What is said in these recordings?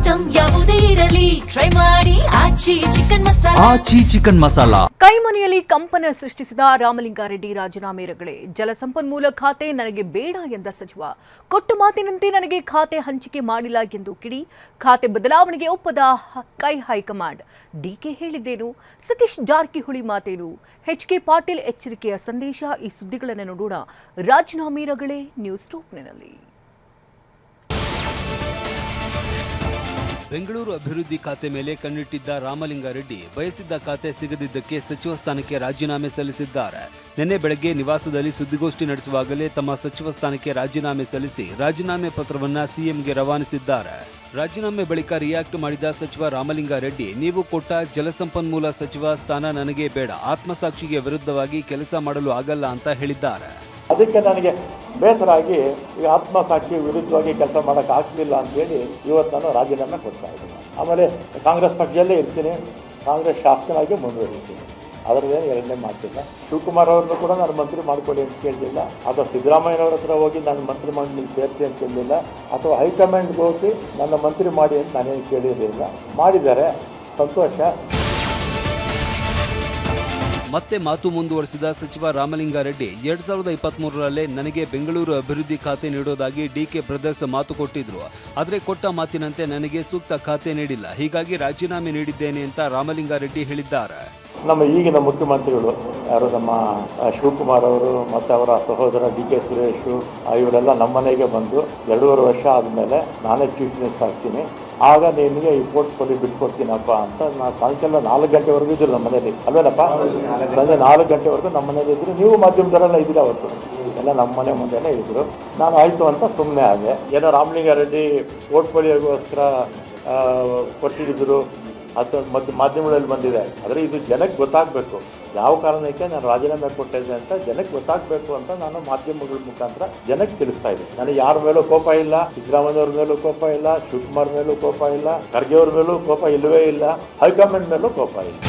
Item ಯಾವುದೇ ಇರಲಿ try ಮಾಡಿ ಆಚಿ ಚಿಕನ್ ಮಸಾಲಾ. ಕೈಮನೆಯಲ್ಲಿ ಕಂಪನ ಸೃಷ್ಟಿಸಿದ ರಾಮಲಿಂಗಾರೆಡ್ಡಿ ರಾಜೀನಾಮೆ ರಗಳೆ. ಜಲಸಂಪನ್ಮೂಲ ಖಾತೆ ನನಗೆ ಬೇಡ ಎಂದ ಸಚಿವ. ಕೊಟ್ಟ ಮಾತಿನಂತೆ ನನಗೆ ಖಾತೆ ಹಂಚಿಕೆ ಮಾಡಿಲ್ಲ ಎಂದು ಕಿಡಿ. ಖಾತೆ ಬದಲಾವಣೆಗೆ ಒಪ್ಪದ ಹೈಕಮಾಂಡ್. ಡಿಕೆ ಹೇಳಿದ್ದೇನು? ಸತೀಶ್ ಜಾರಕಿಹೊಳಿ ಮಾತೇನು? ಎಚ್.ಕೆ. ಪಾಟೀಲ್ ಎಚ್ಚರಿಕೆಯ ಸಂದೇಶ. ಈ ಸುದ್ದಿಗಳನ್ನು ನೋಡೋಣ ರಾಜೀನಾಮೆ ರಗಳೆ ನ್ಯೂಸ್ ಟಾಪ್ನಲ್ಲಿ. ಬೆಂಗಳೂರು ಅಭಿವೃದ್ಧಿ ಖಾತೆ ಮೇಲೆ ಕಣ್ಣಿಟ್ಟಿದ್ದ ರಾಮಲಿಂಗಾರೆಡ್ಡಿ ಬಯಸಿದ್ದ ಖಾತೆ ಸಿಗದಿದ್ದಕ್ಕೆ ಸಚಿವ ಸ್ಥಾನಕ್ಕೆ ರಾಜೀನಾಮೆ ಸಲ್ಲಿಸಿದ್ದಾರೆ. ನಿನ್ನೆ ಬೆಳಗ್ಗೆ ನಿವಾಸದಲ್ಲಿ ಸುದ್ದಿಗೋಷ್ಠಿ ನಡೆಸುವಾಗಲೇ ತಮ್ಮ ಸಚಿವ ಸ್ಥಾನಕ್ಕೆ ರಾಜೀನಾಮೆ ಸಲ್ಲಿಸಿ ರಾಜೀನಾಮೆ ಪತ್ರವನ್ನು ಸಿಎಂಗೆ ರವಾನಿಸಿದ್ದಾರೆ. ರಾಜೀನಾಮೆ ಬಳಿಕ ರಿಯಾಕ್ಟ್ ಮಾಡಿದ ಸಚಿವ ರಾಮಲಿಂಗಾರೆಡ್ಡಿ, ನೀವು ಕೊಟ್ಟ ಜಲಸಂಪನ್ಮೂಲ ಸಚಿವ ಸ್ಥಾನ ನನಗೆ ಬೇಡ, ಆತ್ಮಸಾಕ್ಷಿಗೆ ವಿರುದ್ಧವಾಗಿ ಕೆಲಸ ಮಾಡಲು ಆಗಲ್ಲ ಅಂತ ಹೇಳಿದ್ದಾರೆ. ಅದಕ್ಕೆ ನನಗೆ ಬೇಸರ ಆಗಿ ಈಗ ಆತ್ಮಸಾಕ್ಷಿ ವಿರುದ್ಧವಾಗಿ ಕೆಲಸ ಮಾಡೋಕ್ಕಾಗಲಿಲ್ಲ ಅಂತೇಳಿ ಇವತ್ತು ನಾನು ರಾಜೀನಾಮೆ ಕೊಡ್ತಾ ಇದ್ದೀನಿ. ಆಮೇಲೆ ಕಾಂಗ್ರೆಸ್ ಪಕ್ಷದಲ್ಲೇ ಇರ್ತೀನಿ, ಕಾಂಗ್ರೆಸ್ ಶಾಸಕನಾಗಿ ಮುಂದುವರಿತೀನಿ. ಅದರದ್ದೇನು ಎರಡನೇ ಮಾತಿಲ್ಲ. ಶಿವಕುಮಾರ್ ಅವ್ರನ್ನೂ ಕೂಡ ನಾನು ಮಂತ್ರಿ ಮಾಡ್ಕೊಳ್ಳಿ ಅಂತ ಕೇಳಲಿಲ್ಲ, ಅಥವಾ ಸಿದ್ದರಾಮಯ್ಯನವ್ರ ಹತ್ರ ಹೋಗಿ ನಾನು ಮಂತ್ರಿ ಮಾಡಿ ಸೇರಿಸಿ ಅಂತ ಕೇಳಲಿಲ್ಲ, ಅಥವಾ ಹೈಕಮಾಂಡ್ಗೆ ಹೋಗಿ ನನ್ನ ಮಂತ್ರಿ ಮಾಡಿ ಅಂತ ನಾನೇನು ಕೇಳಿರಲಿಲ್ಲ. ಮಾಡಿದ್ದಾರೆ, ಸಂತೋಷ. ಮತ್ತೆ ಮಾತು ಮುಂದುವರೆಸಿದ ಸಚಿವ ರಾಮಲಿಂಗಾರೆಡ್ಡಿ, 2023ರಲ್ಲೇ ನನಗೆ ಬೆಂಗಳೂರು ಅಭಿವೃದ್ಧಿ ಖಾತೆ ನೀಡೋದಾಗಿ ಡಿಕೆ ಬ್ರದರ್ಸ್ ಮಾತು ಕೊಟ್ಟಿದ್ರು. ಆದರೆ ಕೊಟ್ಟ ಮಾತಿನಂತೆ ನನಗೆ ಸೂಕ್ತ ಖಾತೆ ನೀಡಿಲ್ಲ, ಹೀಗಾಗಿ ರಾಜೀನಾಮೆ ನೀಡಿದ್ದೇನೆ ಅಂತ ರಾಮಲಿಂಗಾರೆಡ್ಡಿ ಹೇಳಿದ್ದಾರೆ. ನಮ್ಮ ಈಗಿನ ಮುಖ್ಯಮಂತ್ರಿಗಳು ಯಾರು ನಮ್ಮ ಶಿವಕುಮಾರ್ ಅವರು ಮತ್ತು ಅವರ ಸಹೋದರ ಡಿ.ಕೆ. ಸುರೇಶ್ ಇವರೆಲ್ಲ ನಮ್ಮ ಮನೆಗೆ ಬಂದು 2.5 ವರ್ಷ ಆದಮೇಲೆ ನಾನೇ ಚೀಫ್ ಮಿನಿಸ್ಟರ್ ಆಗ್ತೀನಿ, ಆಗ ನಿನಗೆ ಈ ಪೋರ್ಟ್ಫೋಲಿಯೋ ಬಿಟ್ಕೊಡ್ತೀನಪ್ಪ ಅಂತ ನಾನು ಸಾಯಂಕಾಲ 4 ಗಂಟೆವರೆಗೂ ಇದ್ರು ನಮ್ಮ ಮನೇಲಿ, ಅಲ್ವೇನಪ್ಪ? ಸಂಜೆ 4 ಗಂಟೆವರೆಗೂ ನಮ್ಮ ಮನೇಲಿ ಇದ್ರು. ನೀವು ಮಾಧ್ಯಮದವರೆಲ್ಲ ಇದ್ದೀರ, ಅವತ್ತು ಎಲ್ಲ ನಮ್ಮ ಮನೆ ಮುಂದೆನೇ ಇದ್ದರು. ನಾನು ಆಯಿತು ಅಂತ ಸುಮ್ಮನೆ ಆದೆ. ಏನೋ ರಾಮಲಿಂಗಾರೆಡ್ಡಿ ಪೋರ್ಟ್ಫೋಲಿಯೋಗೋಸ್ಕರ ಕೊಟ್ಟಿಡಿದ್ರು ಅಥವಾ ಮಾಧ್ಯಮಗಳಲ್ಲಿ ಬಂದಿದೆ. ಆದರೆ ಇದು ಜನಕ್ಕೆ ಗೊತ್ತಾಗಬೇಕು, ಯಾವ ಕಾರಣಕ್ಕೆ ನಾನು ರಾಜೀನಾಮೆ ಕೊಟ್ಟಿದ್ದೆ ಅಂತ ಜನಕ್ಕೆ ಗೊತ್ತಾಗಬೇಕು ಅಂತ ನಾನು ಮಾಧ್ಯಮಗಳ ಮುಖಾಂತರ ಜನಕ್ಕೆ ತಿಳಿಸ್ತಾ ಇದ್ದೆ. ನನಗೆ ಯಾರ ಮೇಲೂ ಕೋಪ ಇಲ್ಲ, ಸಿದ್ದರಾಮಯ್ಯವ್ರ ಮೇಲೂ ಕೋಪ ಇಲ್ಲ, ಶಿವಕುಮಾರ್ ಮೇಲೂ ಕೋಪ ಇಲ್ಲ, ಖರ್ಗೆ ಅವ್ರ ಮೇಲೂ ಕೋಪ ಇಲ್ಲವೇ ಇಲ್ಲ, ಹೈಕಮಾಂಡ್ ಮೇಲೂ ಕೋಪ ಇಲ್ಲ.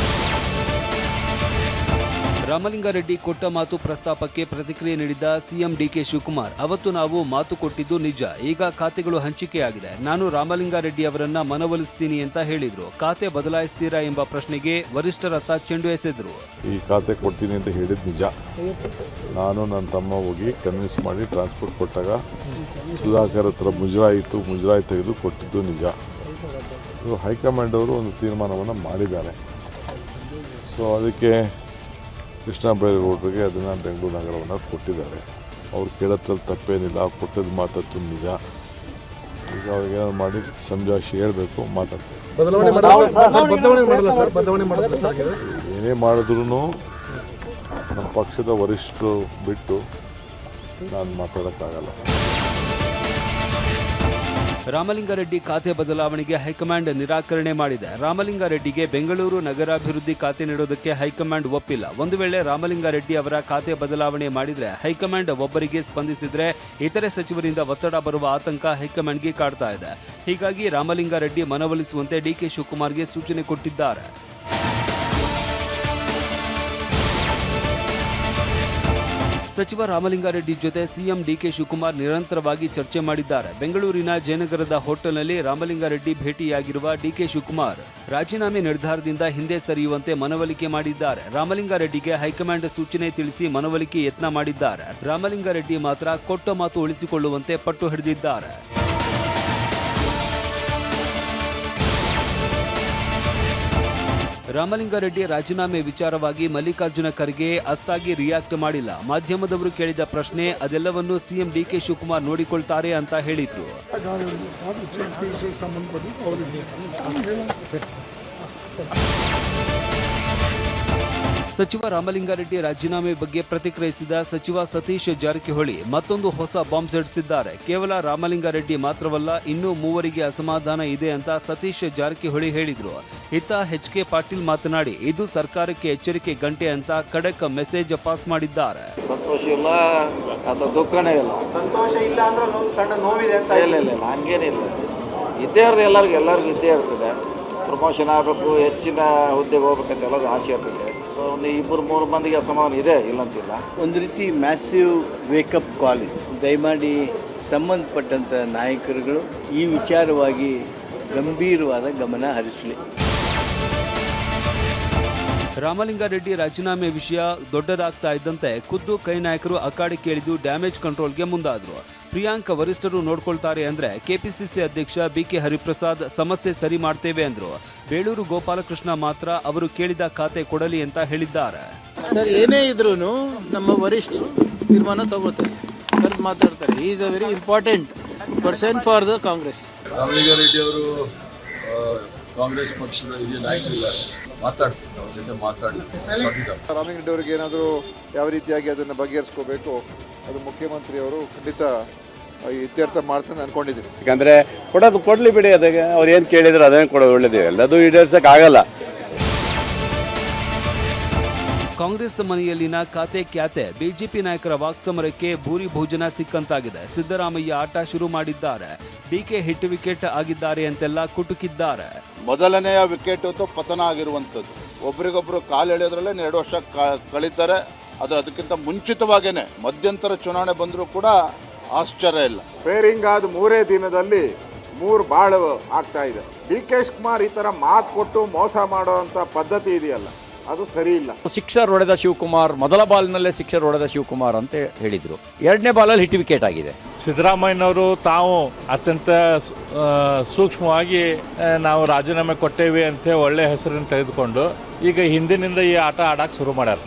ರಾಮಲಿಂಗಾರೆಡ್ಡಿ ಕೊಟ್ಟ ಮಾತು ಪ್ರಸ್ತಾಪಕ್ಕೆ ಪ್ರತಿಕ್ರಿಯೆ ನೀಡಿದ ಸಿಎಂ ಡಿಕೆ ಶಿವಕುಮಾರ್, ಅವತ್ತು ನಾವು ಮಾತು ಕೊಟ್ಟಿದ್ದು ನಿಜ, ಈಗ ಖಾತೆಗಳು ಹಂಚಿಕೆಯಾಗಿದೆ, ನಾನು ರಾಮಲಿಂಗಾರೆಡ್ಡಿ ಅವರನ್ನ ಮನವೊಲಿಸ್ತೀನಿ ಅಂತ ಹೇಳಿದ್ರು. ಖಾತೆ ಬದಲಾಯಿಸ್ತೀರಾ ಎಂಬ ಪ್ರಶ್ನೆಗೆ ವರಿಷ್ಠರತ್ತ ಚೆಂಡು ಎಸೆದ್ರು. ಈ ಖಾತೆ ಕೊಡ್ತೀನಿ ಅಂತ ಹೇಳಿದ್ ನಿಜ. ನಾನು ನನ್ನ ತಮ್ಮ ಹೋಗಿ ಕನ್ವಿನ್ಸ್ ಮಾಡಿ ಟ್ರಾನ್ಸ್ಪೋರ್ಟ್ ಕೊಟ್ಟಾಗ ಸುಧಾಕರ್ ಹತ್ರ ಮುಜರಾಯಿ ತೆಗೆದು ಕೊಟ್ಟಿದ್ದು ನಿಜ. ಹೈಕಮಾಂಡ್ ಅವರು ಒಂದು ತೀರ್ಮಾನವನ್ನು ಮಾಡಿದ್ದಾರೆ. ಸೊ ಅದಕ್ಕೆ ಕೃಷ್ಣ ಬೈರೇಗೌಡರಿಗೆ ಅದನ್ನು ಬೆಂಗಳೂರು ನಗರವನ್ನು ಕೊಟ್ಟಿದ್ದಾರೆ. ಅವ್ರು ಕೇಳೋದ್ರಲ್ಲಿ ತಪ್ಪೇನಿಲ್ಲ, ಅವ್ರು ಕೊಟ್ಟಿದ್ದು ಮಾತಾಡ್ತು ನಿಜ. ಈಗ ಅವ್ರಿಗೇನಾದ್ರು ಮಾಡಿ ಸಮಜಾಯಿಷಿ ಹೇಳಬೇಕು, ಮಾತಾಡ್ತಾರೆ. ಏನೇ ಮಾಡಿದ್ರೂ ನಮ್ಮ ಪಕ್ಷದ ವರಿಷ್ಠರು ಬಿಟ್ಟು ನಾನು ಮಾತಾಡೋಕ್ಕಾಗಲ್ಲ. ರಾಮಲಿಂಗಾರೆಡ್ಡಿ ಖಾತೆ ಬದಲಾವಣೆಗೆ ಹೈಕಮಾಂಡ್ ನಿರಾಕರಣೆ ಮಾಡಿದೆ. ರಾಮಲಿಂಗಾರೆಡ್ಡಿಗೆ ಬೆಂಗಳೂರು ನಗರಾಭಿವೃದ್ಧಿ ಖಾತೆ ನೀಡೋದಕ್ಕೆ ಹೈಕಮಾಂಡ್ ಒಪ್ಪಿಲ್ಲ. ಒಂದು ವೇಳೆ ರಾಮಲಿಂಗಾರೆಡ್ಡಿ ಅವರ ಖಾತೆ ಬದಲಾವಣೆ ಮಾಡಿದರೆ ಹೈಕಮಾಂಡ್ ಒಬ್ಬರಿಗೆ ಸ್ಪಂದಿಸಿದ್ರೆ ಇತರೆ ಸಚಿವರಿಂದ ಒತ್ತಡ ಬರುವ ಆತಂಕ ಹೈಕಮಾಂಡ್ಗೆ ಕಾಡ್ತಾ ಇದೆ. ಹೀಗಾಗಿ ರಾಮಲಿಂಗಾರೆಡ್ಡಿ ಮನವೊಲಿಸುವಂತೆ ಡಿಕೆ ಶಿವಕುಮಾರ್ಗೆ ಸೂಚನೆ ಕೊಟ್ಟಿದ್ದಾರೆ. ಸಚಿವ ರಾಮಲಿಂಗಾರೆಡ್ಡಿ ಜೊತೆ ಸಿಎಂ ಡಿಕೆ ಶಿವಕುಮಾರ್ ನಿರಂತರವಾಗಿ ಚರ್ಚೆ ಮಾಡಿದ್ದಾರೆ. ಬೆಂಗಳೂರಿನ ಜಯನಗರದ ಹೋಟೆಲ್ನಲ್ಲಿ ರಾಮಲಿಂಗಾರೆಡ್ಡಿ ಭೇಟಿಯಾಗಿರುವ ಡಿಕೆ ಶಿವಕುಮಾರ್ ರಾಜೀನಾಮೆ ನಿರ್ಧಾರದಿಂದ ಹಿಂದೆ ಸರಿಯುವಂತೆ ಮನವೊಲಿಕೆ ಮಾಡಿದ್ದಾರೆ. ರಾಮಲಿಂಗಾರೆಡ್ಡಿಗೆ ಹೈಕಮಾಂಡ್ ಸೂಚನೆ ತಿಳಿಸಿ ಮನವೊಲಿಕೆ ಯತ್ನ ಮಾಡಿದ್ದಾರೆ. ರಾಮಲಿಂಗಾರೆಡ್ಡಿ ಮಾತ್ರ ಕೊಟ್ಟ ಮಾತು ಉಳಿಸಿಕೊಳ್ಳುವಂತೆ ಪಟ್ಟು ಹಿಡಿದಿದ್ದಾರೆ. ರಾಮಲಿಂಗಾರೆಡ್ಡಿ ರಾಜೀನಾಮೆ ವಿಚಾರವಾಗಿ ಮಲ್ಲಿಕಾರ್ಜುನ ಖರ್ಗೆ ಅಷ್ಟಾಗಿ ರಿಯಾಕ್ಟ್ ಮಾಡಿಲ್ಲ. ಮಾಧ್ಯಮದವರು ಕೇಳಿದ ಪ್ರಶ್ನೆ ಅದೆಲ್ಲವನ್ನು ಸಿಎಂ ಡಿಕೆ ಶಿವಕುಮಾರ್ ನೋಡಿಕೊಳ್ತಾರೆ ಅಂತ ಹೇಳಿದ್ರು. ಸಚಿವ ರಾಮಲಿಂಗಾರೆಡ್ಡಿ ರಾಜೀನಾಮೆ ಬಗ್ಗೆ ಪ್ರತಿಕ್ರಿಯಿಸಿದ ಸಚಿವ ಸತೀಶ್ ಜಾರಕಿಹೊಳಿ ಮತ್ತೊಂದು ಹೊಸ ಬಾಂಬ್ ಸಿಡಿಸಿದ್ದಾರೆ. ಕೇವಲ ರಾಮಲಿಂಗಾರೆಡ್ಡಿ ಮಾತ್ರವಲ್ಲ, ಇನ್ನೂ 3 ಅಸಮಾಧಾನ ಇದೆ ಅಂತ ಸತೀಶ್ ಜಾರಕಿಹೊಳಿ ಹೇಳಿದ್ರು. ಇತ್ತ ಎಚ್.ಕೆ. ಪಾಟೀಲ್ ಮಾತನಾಡಿ, ಇದು ಸರ್ಕಾರಕ್ಕೆ ಎಚ್ಚರಿಕೆ ಗಂಟೆ ಅಂತ ಖಡಕ್ ಮೆಸೇಜ್ ಪಾಸ್ ಮಾಡಿದ್ದಾರೆ. ಸಂತೋಷ ಇಲ್ಲ ಅಥವಾ ದುಃಖನೇ ಇಲ್ಲ. ಸಂತೋಷ ಇಲ್ಲ ಅಂದ್ರೆ ಸಣ್ಣ ನೋವಿದೆ ಅಂತ ಇಲ್ಲ, ಹಂಗೇನಿಲ್ಲ. ಇದ್ದೇ ಇರ್ತದೆ, ಎಲ್ಲರಿಗೂ ಇದ್ದೇ ಇರ್ತದೆ. ಪ್ರಮೋಷನ್ ಆಗಬೇಕು, ಹೆಚ್ಚಿನ ಹುದ್ದೆಗೆ ಹೋಗ್ಬೇಕಂತ ಎಲ್ಲರೂ ಆಸೆ ಇರ್ತದೆ. ಸೊ ಒಂದು 2-3 ಮಂದಿಗೆ ಅಸಮಾಧಾನ ಇದೆ, ಇಲ್ಲಂತಿಲ್ಲ. ಒಂದು ರೀತಿ ಮ್ಯಾಸಿವ್ ವೇಕಪ್ ಕಾಲ್ ಇದು. ದಯಮಾಡಿ ಸಂಬಂಧಪಟ್ಟಂಥ ನಾಯಕರುಗಳು ಈ ವಿಚಾರವಾಗಿ ಗಂಭೀರವಾದ ಗಮನ ಹರಿಸಲಿ. ರಾಮಲಿಂಗಾರೆಡ್ಡಿ ರಾಜೀನಾಮೆ ವಿಷಯ ದೊಡ್ಡದಾಗ್ತಾ ಇದ್ದಂತೆ ಖುದ್ದು ಕೈ ನಾಯಕರು ಅಖಾಡಕ್ಕೆ ಇಳಿದು ಡ್ಯಾಮೇಜ್ ಕಂಟ್ರೋಲ್ಗೆ ಮುಂದಾದ್ರು. ಪ್ರಿಯಾಂಕ್ ವರಿಷ್ಠರು ನೋಡ್ಕೊಳ್ತಾರೆ ಅಂದ್ರೆ ಕೆಪಿಸಿಸಿ ಅಧ್ಯಕ್ಷ ಬಿಕೆ ಹರಿಪ್ರಸಾದ್ ಸಮಸ್ಯೆ ಸರಿ ಮಾಡ್ತೇವೆ ಅಂದ್ರು. ಬೇಳೂರು ಗೋಪಾಲಕೃಷ್ಣ ಮಾತ್ರ ಅವರು ಕೇಳಿದ ಖಾತೆ ಕೊಡಲಿ ಅಂತ ಹೇಳಿದ್ದಾರೆ. ಸರ್, ಏನೇ ಇದ್ರೂ ನಮ್ಮ ವರಿಷ್ಠರು ತೀರ್ಮಾನ ತಗೋತಾರೆ, ಕರೆದು ಮಾತಾಡ್ತಾರೆ. Is a very important person for the Congress. Ramalinga Reddy ಅವರು ಕಾಂಗ್ರೆಸ್ ಪಕ್ಷದ ಹಿರಿಯ ನಾಯಕರಿದ್ದಾರೆ, ಮಾತಾಡ್ತೀನಿ, ಅವ್ರ ಜೊತೆ ಮಾತಾಡಿ ರಾಮಲಿಂಗಾರೆಡ್ಡಿ ಅವರಿಗೆ ಏನಾದರೂ ಯಾವ ರೀತಿಯಾಗಿ ಅದನ್ನು ಬಗೆಹರಿಸ್ಕೋಬೇಕು ಅದು ಮುಖ್ಯಮಂತ್ರಿಯವರು ಖಂಡಿತ ಇತ್ಯರ್ಥ ಮಾಡ್ತಾನೆ ಅನ್ಕೊಂಡಿದ್ದೀನಿ. ಯಾಕಂದರೆ ಕೊಡೋದು ಕೊಡಲಿ ಬಿಡಿ, ಅದಕ್ಕೆ ಅವ್ರು ಏನು ಕೇಳಿದ್ರು ಅದೇನು ಕೊಡೋದು ಒಳ್ಳೇದು, ಎಲ್ಲದೂ ಈಡೇರ್ಸೋಕ್ಕಾಗಲ್ಲ. ಕಾಂಗ್ರೆಸ್ ಮನೆಯಲ್ಲಿನ ಖಾತೆ ಕ್ಯಾತೆ ಬಿಜೆಪಿ ನಾಯಕರ ವಾಕ್ಸಮರಕ್ಕೆ ಭೂರಿ ಭೋಜನ ಸಿಕ್ಕಂತಾಗಿದೆ. ಸಿದ್ದರಾಮಯ್ಯ ಆಟ ಶುರು ಮಾಡಿದ್ದಾರೆ, ಡಿಕೆ ಹಿಟ್ ವಿಕೆಟ್ ಆಗಿದ್ದಾರೆ ಅಂತೆಲ್ಲ ಕುಟುಕಿದ್ದಾರೆ. ಮೊದಲನೆಯ ವಿಕೆಟ್ ಪತನ ಆಗಿರುವಂಥದ್ದು, ಒಬ್ರಿಗೊಬ್ರು ಕಾಲು ಎಳೆಯೋದ್ರಲ್ಲೇ 2 ವರ್ಷ ಕಳೀತಾರೆ. ಅದಕ್ಕಿಂತ ಮುಂಚಿತವಾಗೇನೆ ಮಧ್ಯಂತರ ಚುನಾವಣೆ ಬಂದರೂ ಕೂಡ ಆಶ್ಚರ್ಯ ಇಲ್ಲ. ಫೇರಿಂಗ್ ಆದ 3 ದಿನದಲ್ಲಿ 3 ಬಾಳು ಆಗ್ತಾ ಇದೆ. ಡಿ ಕೆ ಶಿವಕುಮಾರ್ ಈ ಥರ ಮಾತು ಕೊಟ್ಟು ಮೋಸ ಮಾಡುವಂಥ ಪದ್ಧತಿ ಇದೆಯಲ್ಲ, ಅದು ಸರಿ ಇಲ್ಲ. ಸಿಕ್ಸರ್ ಹೊಡೆದ ಶಿವಕುಮಾರ್, ಮೊದಲ ಬಾಲ್ನಲ್ಲೇ ಸಿಕ್ಸರ್ ಹೊಡೆದ ಶಿವಕುಮಾರ್ ಅಂತ ಹೇಳಿದರು. 2ನೇ ಬಾಲಲ್ಲಿ ಹಿಟ್ ವಿಕೆಟ್ ಆಗಿದೆ. ಸಿದ್ದರಾಮಯ್ಯನವರು ತಾವು ಅತ್ಯಂತ ಸೂಕ್ಷ್ಮವಾಗಿ ನಾವು ರಾಜೀನಾಮೆ ಕೊಟ್ಟೇವೆ ಅಂತ ಒಳ್ಳೆ ಹೆಸರನ್ನು ತೆಗೆದುಕೊಂಡು ಈಗ ಹಿಂದಿನಿಂದ ಈ ಆಟ ಆಡಕ್ಕೆ ಶುರು ಮಾಡ್ಯಾರ.